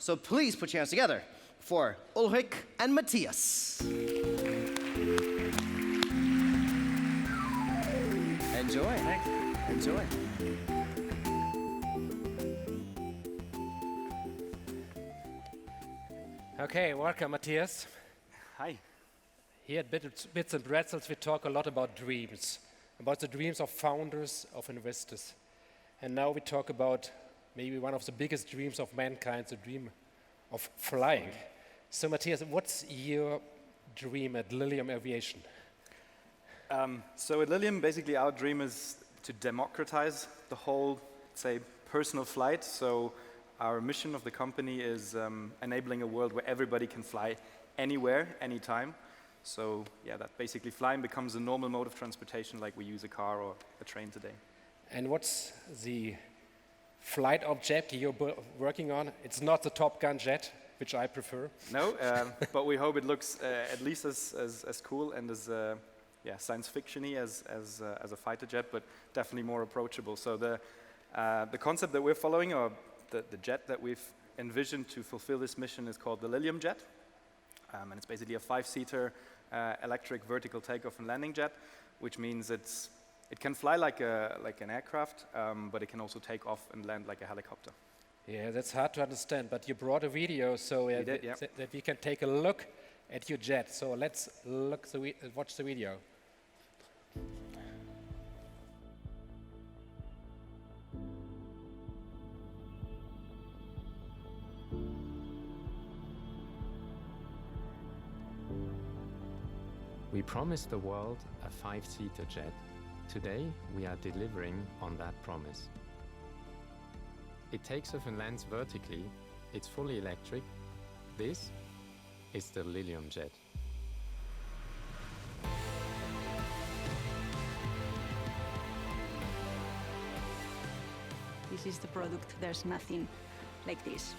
So please put your hands together for Ulrich and Matthias. Enjoy. Thanks. Enjoy. Okay, welcome, Matthias. Hi. Here at Bits and Pretzels, we talk a lot about dreams, about the dreams of founders, of investors. And now we talk about maybe one of the biggest dreams of mankind, the dream of flying. So, Matthias, what's your dream at Lilium Aviation? So at Lilium, basically our dream is to democratize the whole, say, personal flight. So our mission of the company is enabling a world where everybody can fly anywhere, anytime. So yeah, that basically flying becomes a normal mode of transportation like we use a car or a train today. And what's the flight object you're working on? It's not the Top Gun jet, which I prefer. No, but we hope it looks at least as cool and as science fiction-y as a fighter jet, but definitely more approachable. So the concept that we're following, or the jet that we've envisioned to fulfill this mission, is called the Lilium Jet. And it's basically a 5-seater electric vertical takeoff and landing jet, which means it can fly like an aircraft, but it can also take off and land like a helicopter. Yeah, that's hard to understand, but you brought a video so that we can take a look at your jet. So let's watch the video. We promised the world a 5-seater jet. Today, we are delivering on that promise. It takes off and lands vertically. It's fully electric. This is the Lilium Jet. This is the product. There's nothing like this.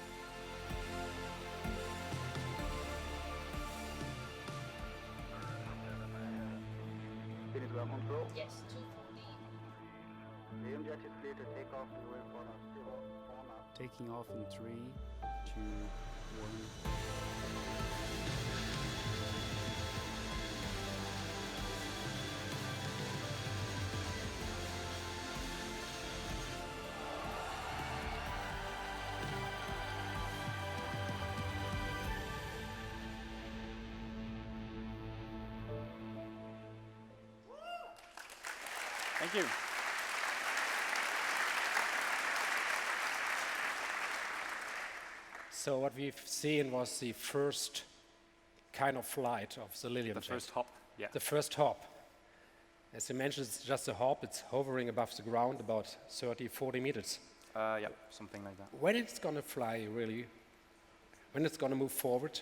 Control. Yes, 240. Lilium Jet is clear to take off and we're for now. Taking off in 3, 2, 1. Thank you. So what we've seen was the first kind of flight of the Lilium Jet. The first hop, yeah. The first hop. As you mentioned, it's just a hop. It's hovering above the ground about 30, 40 meters. Yeah, something like that. When it's going to fly, really? When it's going to move forward?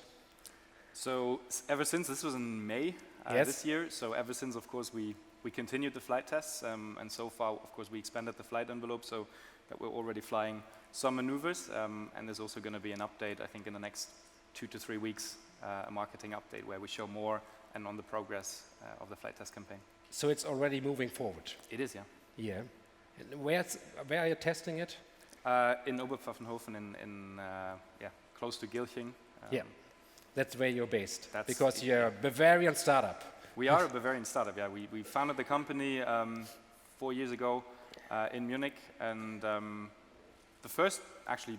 So ever since, this was in May this year, so ever since, of course, we continued the flight tests, and so far, of course, we expanded the flight envelope so that we're already flying some maneuvers, and there's also going to be an update, I think, in the next 2 to 3 weeks, a marketing update where we show more and on the progress of the flight test campaign. So it's already moving forward? It is, yeah. Yeah. And where are you testing it? In Oberpfaffenhofen, close to Gilching. Yeah, that's where you're based, That's because you're a Bavarian startup. We are a Bavarian startup, yeah. We founded the company 4 years ago in Munich, and the first actually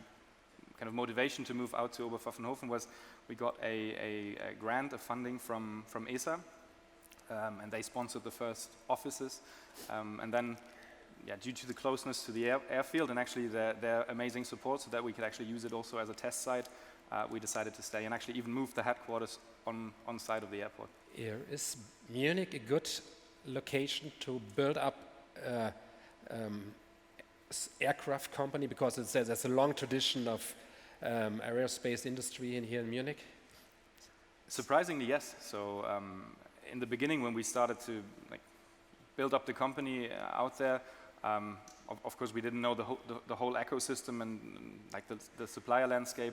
kind of motivation to move out to Oberpfaffenhofen was we got a grant of funding from ESA, and they sponsored the first offices, and then due to the closeness to the airfield and actually their amazing support so that we could actually use it also as a test site, we decided to stay and actually even move the headquarters on site of the airport. Is Munich a good location to build up aircraft company, because there's a long tradition of aerospace industry here in Munich? Surprisingly, yes. So in the beginning, when we started to build up the company out there, of course we didn't know the whole ecosystem and the supplier landscape.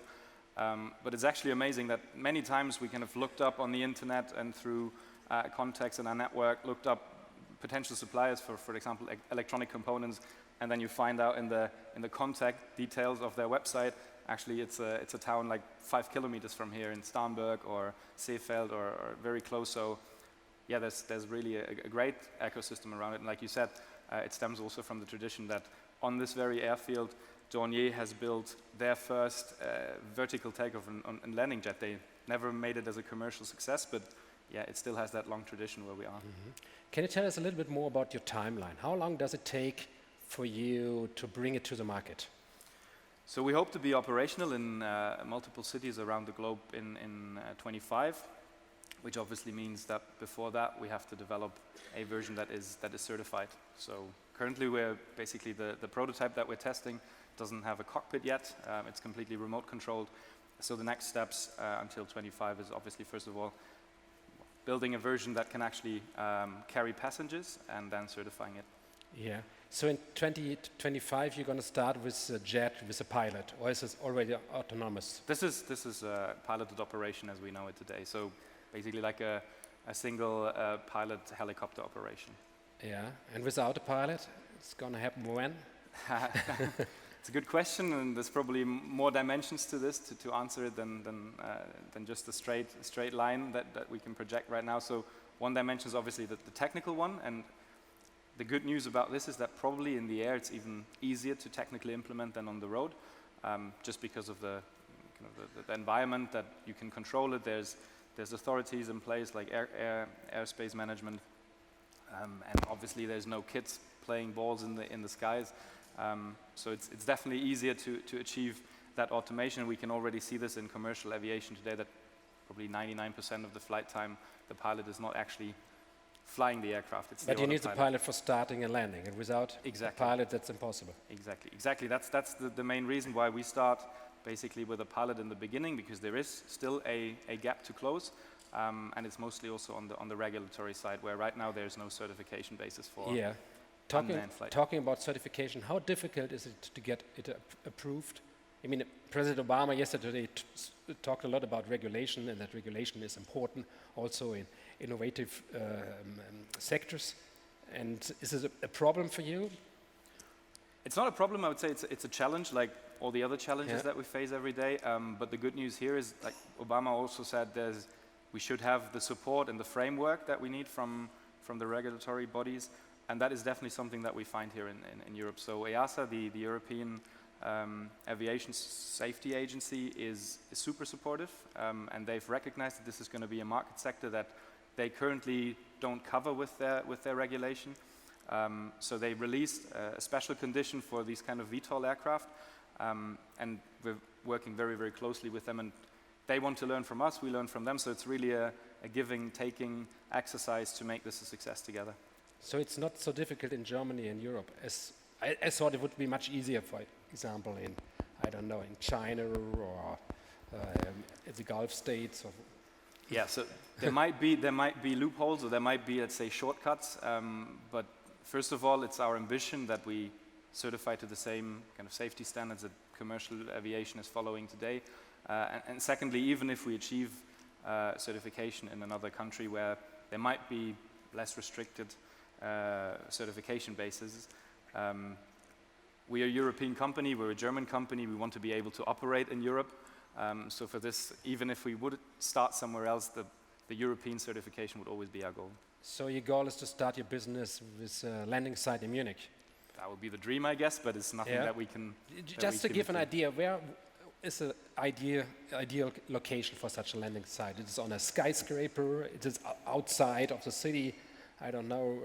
But it's actually amazing that many times we kind of looked up on the internet and through contacts in our network, looked up potential suppliers for example, electronic components, and then you find out in the contact details of their website Actually, it's a town like 5 kilometers from here in Starnberg or Seefeld or very close. So yeah, there's really a great ecosystem around it. And like you said, it stems also from the tradition that on this very airfield, Dornier has built their first vertical takeoff and landing jet. They never made it as a commercial success, but yeah, it still has that long tradition where we are. Can you tell us a little bit more about your timeline? How long does it take for you to bring it to the market? So we hope to be operational in multiple cities around the globe in 25, which obviously means that before that we have to develop a version that is certified. So currently we're basically the prototype that we're testing doesn't have a cockpit yet. It's completely remote controlled. So the next steps until 25 is obviously, first of all, building a version that can actually carry passengers and then certifying it. Yeah. So in 2025 you're going to start with a jet with a pilot, or is it already autonomous? This is a piloted operation as we know it today. So basically like a single pilot helicopter operation. Yeah. And without a pilot, it's going to happen when? It's a good question, and there's probably more dimensions to this to answer it than just a straight line that we can project right now. So one dimension is obviously the technical one, and the good news about this is that probably in the air it's even easier to technically implement than on the road, just because of the the environment that you can control it. There's authorities in place like airspace management, and obviously there's no kids playing balls in the skies. So it's definitely easier to achieve that automation. We can already see this in commercial aviation today, that probably 99% of the flight time, the pilot is not actually flying the aircraft. It's but you need the pilot for starting and landing, and without the pilot, that's impossible. Exactly. That's the main reason why we start basically with a pilot in the beginning, because there is still a gap to close, and it's mostly also on the regulatory side, where right now there's no certification basis for. Yeah. Talking about certification, how difficult is it to get it approved? I mean, President Obama yesterday talked a lot about regulation, and that regulation is important also in innovative sectors. And is it a problem for you? It's not a problem. I would say it's a challenge, like all the other challenges that we face every day. But the good news here is, like Obama also said, we should have the support and the framework that we need from the regulatory bodies. And that is definitely something that we find here in Europe. So EASA, the European Aviation Safety Agency, is super supportive, and they've recognized that this is going to be a market sector that they currently don't cover with their regulation. So they released a special condition for these kind of VTOL aircraft, and we're working very, very closely with them. And they want to learn from us, we learn from them. So it's really a giving, taking exercise to make this a success together. So it's not so difficult in Germany and Europe, as I thought it would be much easier, for example, in China or in the Gulf states. Or yeah, so there might be loopholes, or there might be, let's say, shortcuts. But first of all, it's our ambition that we certify to the same kind of safety standards that commercial aviation is following today. And secondly, even if we achieve certification in another country where there might be less restricted certification basis. We are a European company, we're a German company, we want to be able to operate in Europe. So for this, even if we would start somewhere else, the European certification would always be our goal. So your goal is to start your business with a landing site in Munich? That would be the dream, I guess, but it's nothing that we can... Just to give an idea, where is an ideal location for such a landing site? It is on a skyscraper, it is outside of the city, I don't know,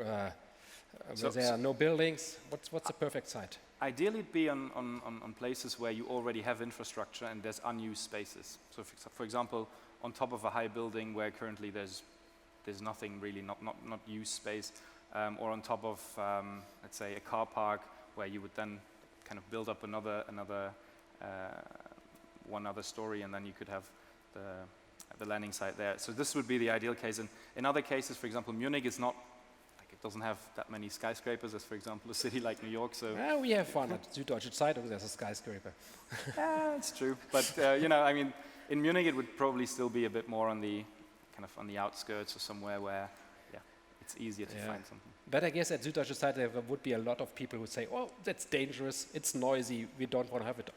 where there are no buildings. What's the perfect site? Ideally, it'd be on places where you already have infrastructure and there's unused spaces. So, for example, on top of a high building where currently there's nothing really, not used space, or on top of, let's say, a car park where you would then kind of build up one other story, and then you could have the landing site there. So this would be the ideal case. And in other cases, for example, Munich is not, like, it doesn't have that many skyscrapers as, for example, a city like New York. So we have one at Süddeutsche Zeitung. There's a skyscraper. Yeah, it's true. But I mean, in Munich it would probably still be a bit more on the outskirts or somewhere where, it's easier to find something. But I guess at Süddeutsche Zeitung there would be a lot of people who say, "Oh, that's dangerous. It's noisy. We don't want to have it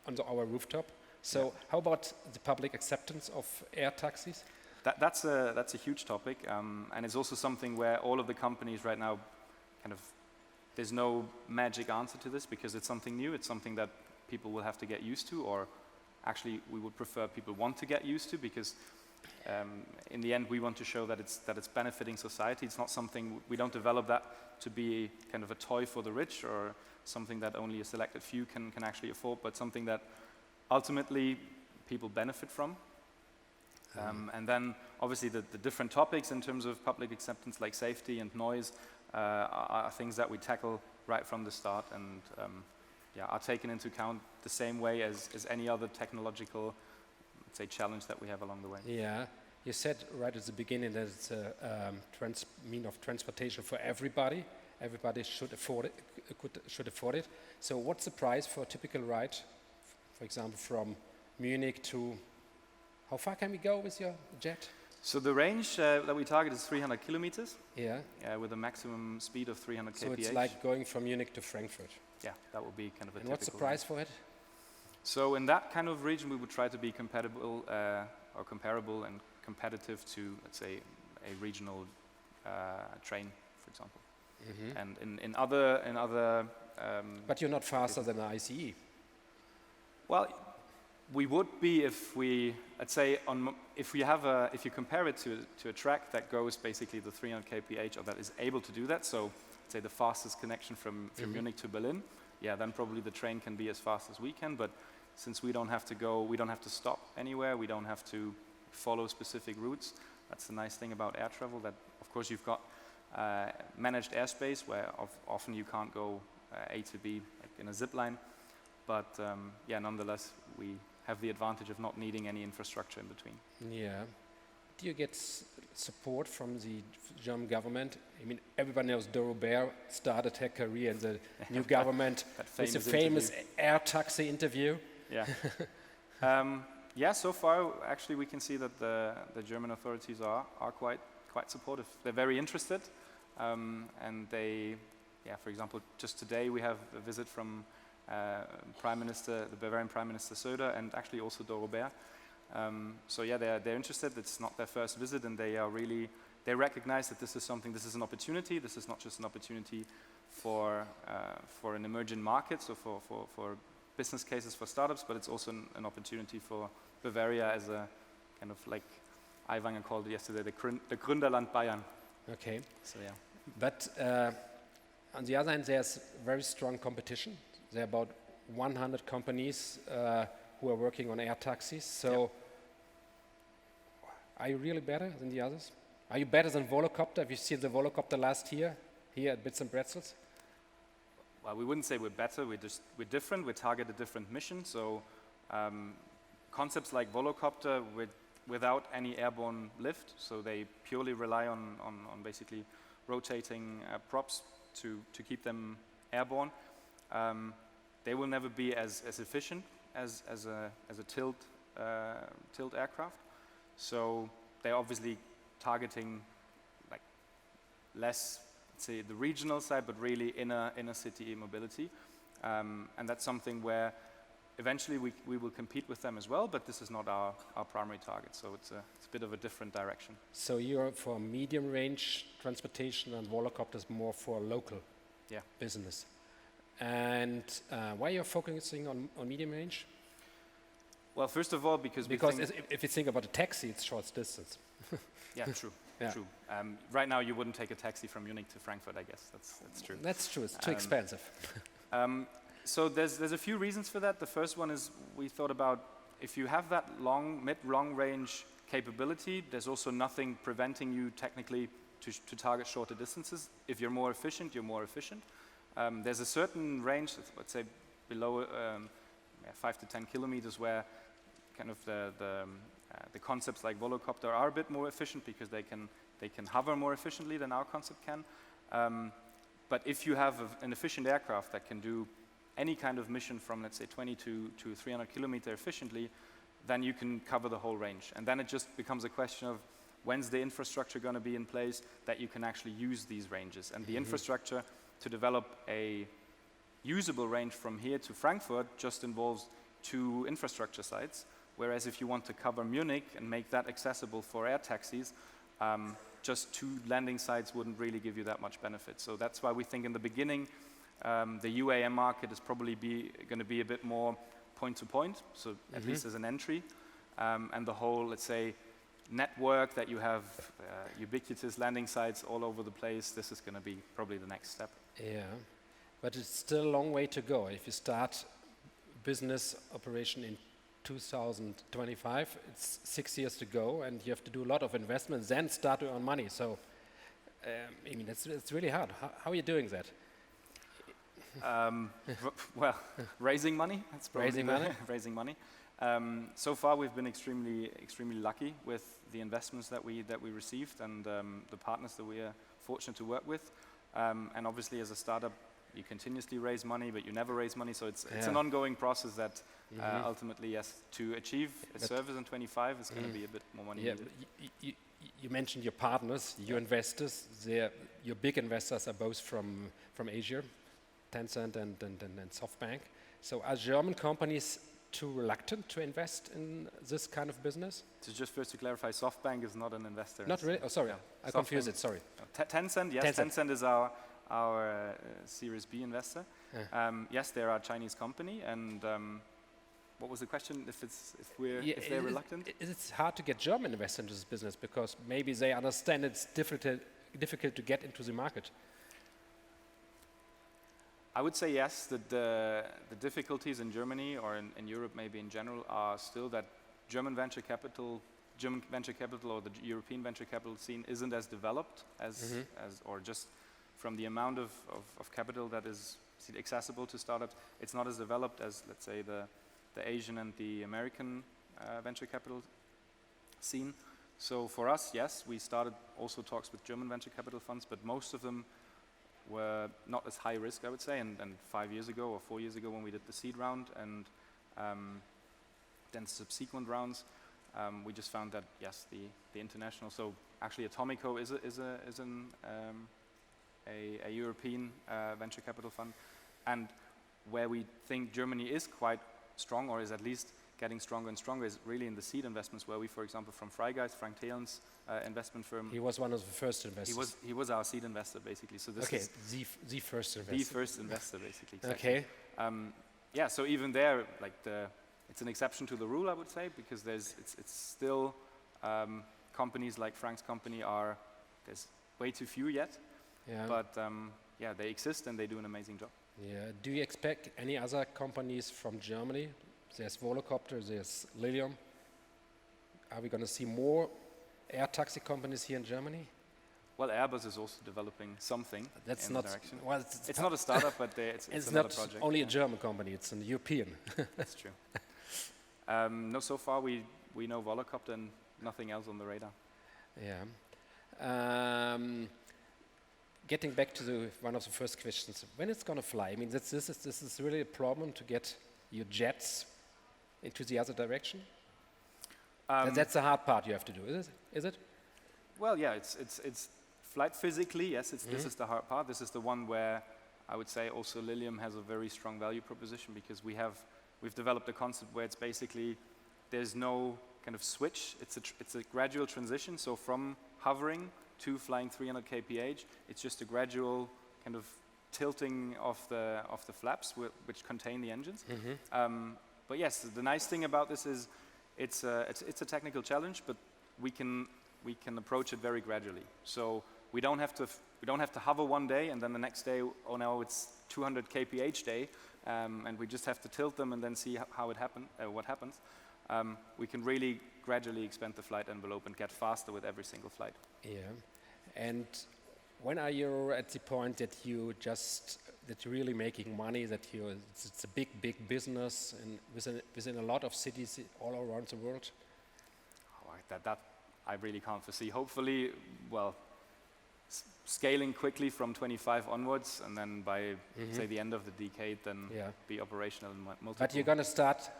on our rooftop." So how about the public acceptance of air taxis? That's a huge topic, and it's also something where all of the companies right now kind of, there's no magic answer to this because it's something new, it's something that people will have to get used to, or actually we would prefer people want to get used to, because in the end we want to show that it's benefiting society. It's not something, we don't develop that to be kind of a toy for the rich or something that only a selected few can actually afford, but something that ultimately people benefit from. And then obviously the different topics in terms of public acceptance, like safety and noise, are things that we tackle right from the start, and are taken into account the same way as any other technological, let's say, challenge that we have along the way. Yeah, you said right at the beginning that it's a mean of transportation for everybody. Everybody should afford it. So what's the price for a typical ride, for example, from Munich to, how far can we go with your jet? So the range that we target is 300 kilometers. Yeah. With a maximum speed of 300 kph. So it's like going from Munich to Frankfurt. Yeah, that would be kind of a And what's the typical price for it? So in that kind of region, we would try to be compatible or comparable and competitive to, let's say, a regional train, for example. And in other. But you're not faster than an ICE. Well, we would be if we, let's say, if you compare it to a track that goes basically the 300 kph, or that is able to do that. So, say the fastest connection from Munich to Berlin. Yeah, then probably the train can be as fast as we can. But since we don't have to go, we don't have to stop anywhere. We don't have to follow specific routes. That's the nice thing about air travel. That of course you've got managed airspace where often you can't go A to B like in a zip line. But nonetheless, we have the advantage of not needing any infrastructure in between. Yeah. Do you get support from the German government? I mean, everybody knows Rosberg started her career in the new government with a famous air taxi interview. Yeah. So far, actually, we can see that the German authorities are quite supportive. They're very interested, and they, for example, just today we have a visit from the Bavarian Prime Minister Söder, and actually also Rosberg. So they're interested. It's not their first visit, and they recognize that this is an opportunity. This is not just an opportunity for an emerging market, so for business cases for startups, but it's also an opportunity for Bavaria as a kind of, like Aiwanger called it yesterday, the Gründerland Bayern. Okay. So yeah. But on the other hand, there's very strong competition. There are about 100 companies who are working on air taxis. So are you really better than the others? Are you better than Volocopter? Have you seen the Volocopter last year here at Bits and Pretzels? Well, we wouldn't say we're better. We're different. We target a different mission. So concepts like Volocopter without any airborne lift. So they purely rely on basically rotating props to keep them airborne. They will never be as efficient as a tilt aircraft. So they're obviously targeting like less, let's say, the regional side, but really inner city mobility. And that's something where eventually we will compete with them as well, but this is not our primary target. So it's a bit of a different direction. So you're for medium range transportation, and Volocopter is more for local business. And why you're focusing on medium range? Well, first of all, because if you think about a taxi, it's short distance. Yeah, true. True. Right now, you wouldn't take a taxi from Munich to Frankfurt, I guess. That's true. That's true. It's too expensive. So there's a few reasons for that. The first one is we thought about if you have that mid-long range capability, there's also nothing preventing you technically to target shorter distances. If you're more efficient, you're more efficient. There's a certain range, let's say below 5 to 10 kilometers, where kind of the concepts like Volocopter are a bit more efficient because they can hover more efficiently than our concept can. But if you have an efficient aircraft that can do any kind of mission from, let's say, 20 to 300 kilometers efficiently, then you can cover the whole range. And then it just becomes a question of when's the infrastructure going to be in place that you can actually use these ranges. And the infrastructure to develop a usable range from here to Frankfurt just involves 2 infrastructure sites, whereas if you want to cover Munich and make that accessible for air taxis, just 2 landing sites wouldn't really give you that much benefit. So that's why we think in the beginning, the UAM market is probably going to be a bit more point-to-point, so at least as an entry, and the whole, let's say, network that you have ubiquitous landing sites all over the place, this is going to be probably the next step. Yeah, but it's still a long way to go. If you start business operation in 2025, it's 6 years to go, and you have to do a lot of investments, then start to earn money. So, I mean, it's really hard. How are you doing that? Well, raising money. That's probably Raising money? raising money. So far, we've been extremely lucky with the investments that we received and the partners that we are fortunate to work with. And obviously, as a startup, you continuously raise money, but you never raise money. So it's an ongoing process that ultimately, yes, to achieve a service in 25 is going to be a bit more money needed. You mentioned your partners, your investors. Your big investors are both from Asia, Tencent and SoftBank. So are German companies too reluctant to invest in this kind of business? So just first to clarify, SoftBank is not an investor. Not really? Oh, sorry. Yeah. I confused it, sorry. Tencent, yes. Tencent is our Series B investor. Yes, they're a Chinese company. And what was the question? If they're reluctant? It's hard to get German investors into this business because maybe they understand it's difficult to get into the market. I would say yes, that the difficulties in Germany or in Europe maybe in general are still that German venture capital or the European venture capital scene isn't as developed as or just from the amount of capital that is accessible to startups, it's not as developed as, let's say, the Asian and the American venture capital scene. So for us, yes, we started also talks with German venture capital funds, but most of them were not as high risk, I would say, and 5 years ago or 4 years ago when we did the seed round and then subsequent rounds, we just found that, yes, the international, so actually Atomico is a European venture capital fund, and where we think Germany is quite strong, or is at least getting stronger and stronger, is really in the seed investments, where we, for example, from Frank Thielen's investment firm. He was one of the first investors. He was our seed investor, basically. So this is the first investor. The first investor, basically. Exactly. Okay. Yeah. So even there, like it's an exception to the rule, I would say, because it's still companies like Frank's company there's way too few yet. Yeah. But yeah, they exist and they do an amazing job. Yeah. Do you expect any other companies from Germany? There's Volocopter, there's Lilium. Are we going to see more air taxi companies here in Germany? Well, Airbus is also developing something. That's in not. the direction. Well, it's not a startup, but it's not another project. only a German company; it's an European. That's true. No, so far we know Volocopter and nothing else on the radar. Yeah. Getting back to one of the first questions, when it's going to fly? I mean, this is really a problem to get your jets into the other direction. That's the hard part you have to do, is it? Well, yeah, it's flight physically. Yes, this is the hard part. This is the one where I would say also Lilium has a very strong value proposition, because we've developed a concept where it's basically there's no kind of switch. It's a gradual transition. So from hovering to flying 300 kph, it's just a gradual kind of tilting of the flaps which contain the engines. But yes, the nice thing about this is it's a technical challenge, but we can approach it very gradually. So we don't have to hover one day and then the next day, oh no, it's 200 kph day, and we just have to tilt them and then see what happens. We can really gradually expand the flight envelope and get faster with every single flight. Yeah, and when are you at the point that you're really making money, that it's a big business and within a lot of cities all around the world? Oh, that I really can't foresee. Hopefully, well, scaling quickly from 25 onwards, and then by say the end of the decade, then be operational in multiple. But you're going to start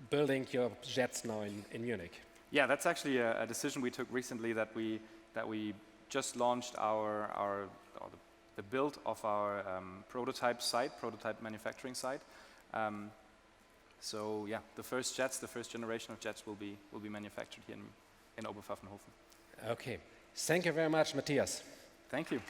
building your jets now in Munich. Yeah, that's actually a decision we took recently, that we just launched the build of our prototype manufacturing site. So yeah, the first jets, the first generation of jets will be manufactured here in Oberpfaffenhofen. Okay. Thank you very much, Matthias. Thank you.